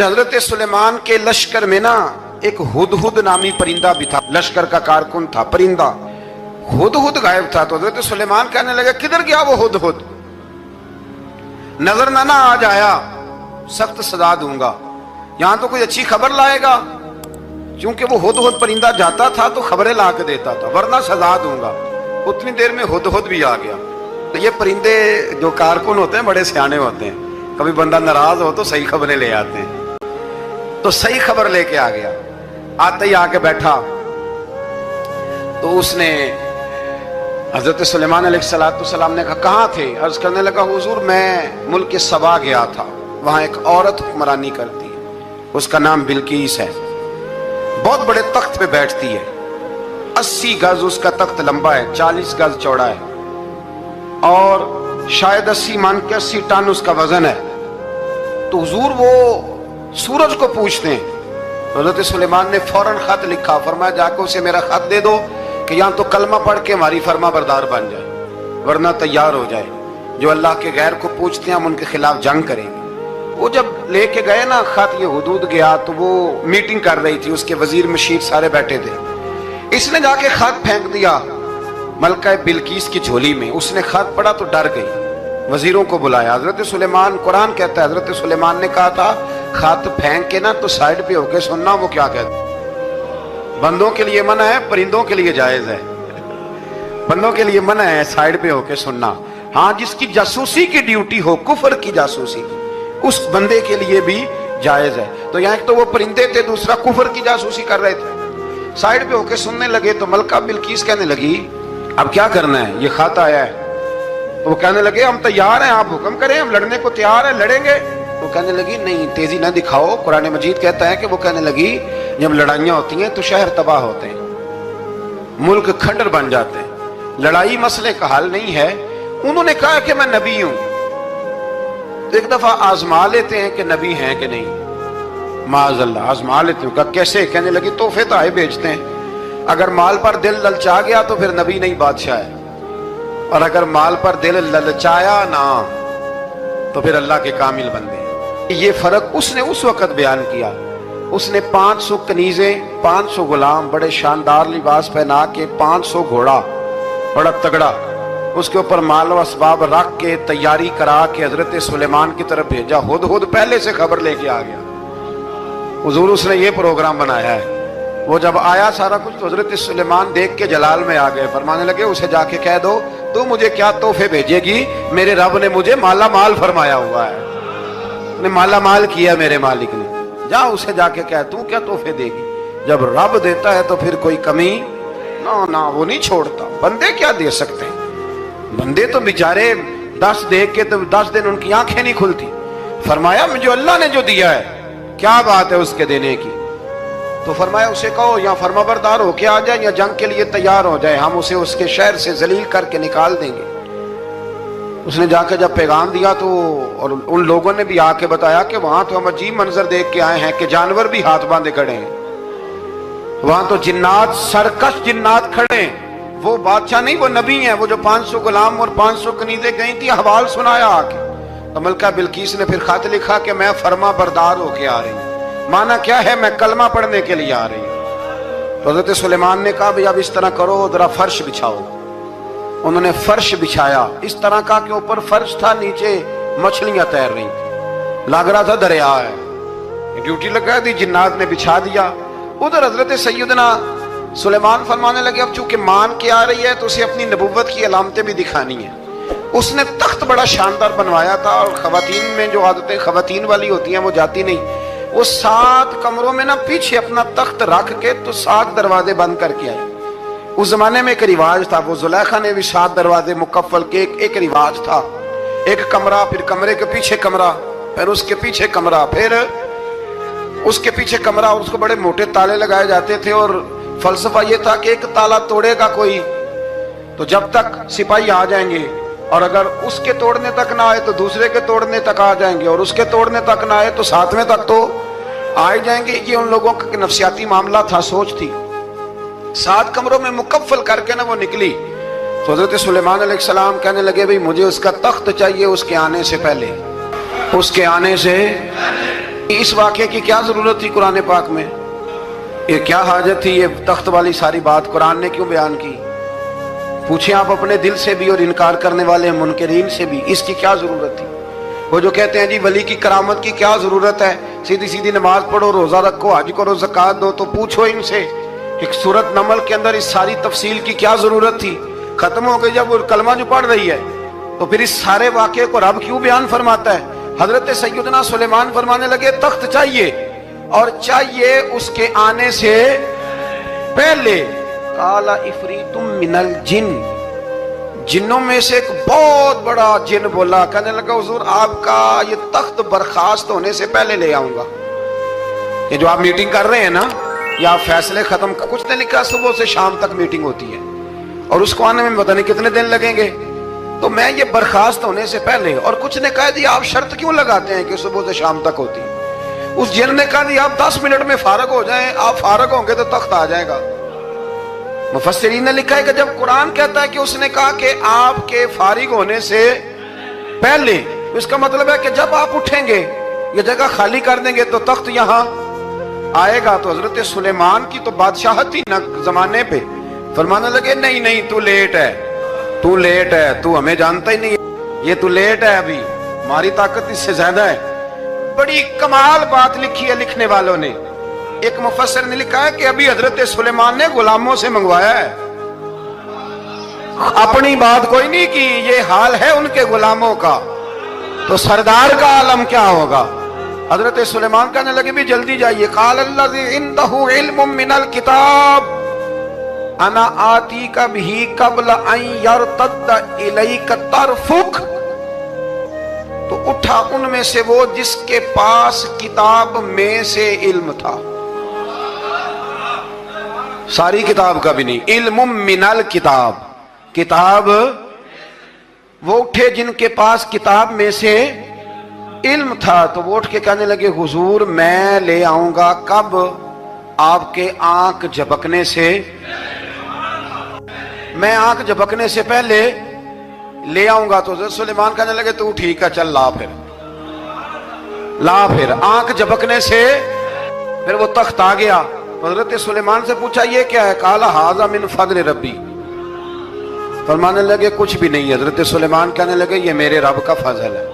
हजरत सुलेमान के लश्कर में ना एक हुदहुद नामी परिंदा भी था, लश्कर का कारकुन था। परिंदा हुदहुद गायब था, तो हजरत सुलेमान कहने लगे किधर गया वो हुदहुद, नजर ना आ जाया सख्त सजा दूंगा। यहां तो कोई अच्छी खबर लाएगा, क्योंकि वो हुदहुद परिंदा जाता था तो खबरें ला के देता था, वरना सजा दूंगा। उतनी देर में हुदहुद भी आ गया। तो ये परिंदे जो कारकुन होते हैं बड़े सियाने होते हैं, कभी बंदा नाराज हो तो सही खबरें ले आते हैं। तो सही खबर लेके आ गया, आते ही आके बैठा तो उसने हजरत सुलेमान अलैहिस्सलाम ने कहा कहाँ थे। अर्ज करने लगा हुजूर मैं मुल्क सबा गया था, वहां एक औरत हुक्मरानी करती है, उसका नाम बिल्कीस है, बहुत बड़े तख्त पे बैठती है, 80 गज उसका तख्त लंबा है, 40 गज चौड़ा है, और शायद 80 मान के 80 टन उसका वजन है। तो हुजूर वो सूरज को पूछते हैं। हज़रत सुलेमान ने फौरन खत लिखा, फरमाया जाकर उसे मेरा खत दे दो कि यहाँ तो कलमा पढ़ के हमारी फरमा बरदार बन जाए, वरना तैयार हो जाए। जो अल्लाह के गैर को पूछते हैं हम उनके खिलाफ जंग करेंगे। वो जब लेके गए ना खत, ये हुदूद गया तो वो मीटिंग कर रही थी, उसके वजीर मशीर सारे बैठे थे। इसने जाके खत फेंक दिया मलका बिल्कीस की झोली में। उसने खत पढ़ा तो डर गई, वजीरों को बुलाया। हजरत सुलेमान, कुरान कहता है हजरत सुलेमान ने कहा था खत फेंक के ना तो साइड पे होके सुनना वो क्या कहता। बंदों के लिए मना है, परिंदों के लिए जायज है। बंदों के लिए मना है साइड पे होके सुनना। हाँ, जिसकी जासूसी की ड्यूटी हो, कुफर की जासूसी, उस बंदे के लिए भी जायज है। तो यहाँ एक तो वो परिंदे थे, दूसरा कुफर की जासूसी कर रहे थे। साइड पे होके सुनने लगे तो मलका बिल्कीस कहने लगी अब क्या करना है, ये खत आया है। तो वो कहने लगे हम तैयार हैं, आप हुक्म करें, हम लड़ने को तैयार हैं, लड़ेंगे। वो कहने लगी नहीं, तेजी ना दिखाओ। कुरान मजीद कहता है कि वो कहने लगी जब लड़ाइयां होती हैं तो शहर तबाह होते हैं, मुल्क खंडर बन जाते हैं, लड़ाई मसले का हल नहीं है। उन्होंने कहा कि मैं नबी हूं, तो एक दफा आजमा लेते हैं कि नबी हैं कि नहीं। माज़अल्लाह आजमा लेते हैं। कहा कैसे? कहने लगी तोहफे तो आए भेजते हैं, अगर माल पर दिल ललचा गया तो फिर नबी नहीं बादशाह है, और अगर माल पर दिल ललचाया ना तो फिर अल्लाह के कामिल बंदे। ये फर्क उसने उस वक्त बयान किया। उसने 500 कनीजे, 500 गुलाम, बड़े शानदार लिबास पहना के, 500 घोड़ा बड़ा तगड़ा, उसके ऊपर माल व असबाब रख के तैयारी करा के हजरत सुलेमान की तरफ भेजा। हुदहुद पहले से खबर लेके आ गया, हुजूर उसने ये प्रोग्राम बनाया है। वो जब आया सारा कुछ तो हजरत सुलेमान देख के जलाल में आ गए, फरमाने लगे उसे जाके कह दो तू मुझे क्या तोहफे भेजेगी, मेरे रब ने मुझे माला माल फरमाया हुआ है, ने माला माल किया मेरे मालिक ने। जा उसे जाके कह तू क्या तोहफे देगी। जब रब देता है तो फिर कोई कमी ना ना वो नहीं छोड़ता। बंदे क्या दे सकते हैं, बंदे तो बेचारे 10 दे के तो 10 दिन उनकी आंखें नहीं खुलती। फरमाया जो अल्लाह ने जो दिया है क्या बात है उसके देने की। तो फरमाया उसे कहो या फरमाबरदार होके आ जाए या जंग के लिए तैयार हो जाए, हम उसे उसके शहर से जलील करके निकाल देंगे। उसने जाकर जब पैगाम दिया तो और उन लोगों ने भी आके बताया कि वहां तो हम अजीब मंजर देख के आए हैं कि जानवर भी हाथ बांधे खड़े हैं, वहां तो जिन्नात, सरकश जिन्नात खड़े हैं। वो बादशाह नहीं, वो नबी हैं। वो जो 500 गुलाम और 500 कनीजे गई थी, हवाल सुनाया आके। तो मलका बिल्कीस ने फिर खत लिखा कि मैं फरमा बरदार होके आ रही हूँ। माना क्या है, मैं कलमा पढ़ने के लिए आ रही हूँ। तो हज़रत सुलेमान ने कहा भाई अब इस तरह करो, जरा फर्श बिछाओ। उन्होंने फर्श बिछाया, इस तरह का कि ऊपर फर्श था, नीचे मछलियां तैर रही थी, लग रहा था दरिया है। ड्यूटी लगा दी, जिन्नात ने बिछा दिया। उधर हजरत सैयदना सुलेमान फरमाने लगे अब चूंकि मान के आ रही है तो उसे अपनी नबुव्वत की अलामतें भी दिखानी है। उसने तख्त बड़ा शानदार बनवाया था, और खवातीन में जो आदतें खवातीन वाली होती हैं वो जाती नहीं। वो 7 कमरों में ना पीछे अपना तख्त रख के तो 7 दरवाजे बंद करके आए। उस जमाने में एक रिवाज था, वो जुलेखा ने भी 7 दरवाजे मुकफ्फल के एक रिवाज था। एक कमरा, फिर कमरे के पीछे कमरा, फिर उसके पीछे कमरा, फिर उसके पीछे कमरा, और उसको बड़े मोटे ताले लगाए जाते थे। और फलसफा ये था कि एक ताला तोड़ेगा कोई तो जब तक सिपाही आ जाएंगे, और अगर उसके तोड़ने तक ना आए तो दूसरे के तोड़ने तक आ जाएंगे, और उसके तोड़ने तक ना आए तो 7वें तक तो आ जाएंगे। ये उन लोगों का नफसियाती मामला था, सोच थी। 7 कमरों में मुकफ्फल करके ना वो निकली। तो हज़रत सुलेमान अलैहिस्सलाम कहने लगे भाई मुझे उसका तख्त चाहिए उसके आने से पहले, उसके आने से اس واقعے کی کیا ضرورت تھی قرآن پاک میں؟ یہ کیا حاجت تھی یہ تخت والی ساری بات قرآن نے کیوں بیان کی؟ پوچھیں آپ اپنے دل سے بھی اور انکار کرنے والے منکرین سے بھی، اس کی کیا ضرورت تھی؟ وہ جو کہتے ہیں جی ولی کی کرامت کی کیا ضرورت ہے، سیدھی سیدھی نماز پڑھو، روزہ رکھو، حج کرو، زکوٰۃ دو، تو پوچھو ان سے ایک سورت نمل کے اندر اس ساری تفصیل کی کیا ضرورت تھی؟ ختم ہو گئی جب وہ کلمہ جو پڑھ رہی ہے تو پھر اس سارے واقعے کو رب کیوں بیان فرماتا ہے؟ حضرت سیدنا سلیمان فرمانے لگے تخت چاہیے، اور چاہیے اس کے آنے سے پہلے۔ قال عفریت من الجن، جنوں میں سے ایک بہت بڑا جن بولا، کہنے لگا حضور آپ کا یہ تخت برخاست ہونے سے پہلے لے آؤں گا۔ یہ جو آپ میٹنگ کر رہے ہیں نا، یا آپ فیصلے ختم، کچھ نے لکھا صبح سے شام تک میٹنگ ہوتی ہے اور اس کو آنے میں پتہ نہیں کتنے دن لگیں گے، تو میں یہ برخاست ہونے سے پہلے، اور کچھ نے کہا جی آپ شرط کیوں لگاتے ہیں کہ صبح سے شام تک ہوتی ہے؟ اس جن نے کہا جی آپ 10 منٹ میں فارغ ہو جائیں، آپ فارغ ہوں گے تو تخت آ جائے گا۔ مفسرین نے لکھا ہے کہ جب قرآن کہتا ہے کہ اس نے کہا کہ آپ کے فارغ ہونے سے پہلے، اس کا مطلب ہے کہ جب آپ اٹھیں گے یہ جگہ خالی کر دیں گے تو تخت یہاں آئے گا۔ تو حضرت سلیمان کی تو بادشاہت تھی نا زمانے پہ، فرمانے لگے نہیں نہیں تو لیٹ ہے، تو لیٹ ہے، تو ہمیں جانتا ہی نہیں، یہ تو لیٹ ہے، ابھی ہماری طاقت اس سے زیادہ ہے۔ بڑی کمال بات لکھی ہے لکھنے والوں نے۔ ایک مفسر نے لکھا ہے کہ ابھی حضرت سلیمان نے غلاموں سے منگوایا ہے، اپنی بات کوئی نہیں کی، یہ حال ہے ان کے غلاموں کا، تو سردار کا عالم کیا ہوگا؟ حضرت سلیمان کہنے لگے بھی جلدی جائیے۔ قال الذی عنده علم من الکتاب انا آتیک بہ قبل ان یرتد الیک طرفک، تو اٹھا ان میں سے وہ جس کے پاس کتاب میں سے علم تھا، ساری کتاب کا بھی نہیں، علم من الکتاب، کتاب، وہ اٹھے جن کے پاس کتاب میں سے علم تھا، تو وہ اٹھ کے کہنے لگے حضور میں لے آؤں گا، کب؟ آپ کے آنکھ جھپکنے سے، میں آنکھ جھپکنے سے پہلے لے آؤں گا۔ تو حضرت سلیمان کہنے لگے تو ٹھیک ہے، چل لا پھر، لا پھر۔ آنکھ جھپکنے سے پھر وہ تخت آ گیا۔ حضرت سلیمان سے پوچھا یہ کیا ہے؟ قال ھذا من فضل ربی، فرمانے لگے کچھ بھی نہیں۔ حضرت سلیمان کہنے لگے یہ میرے رب کا فضل ہے۔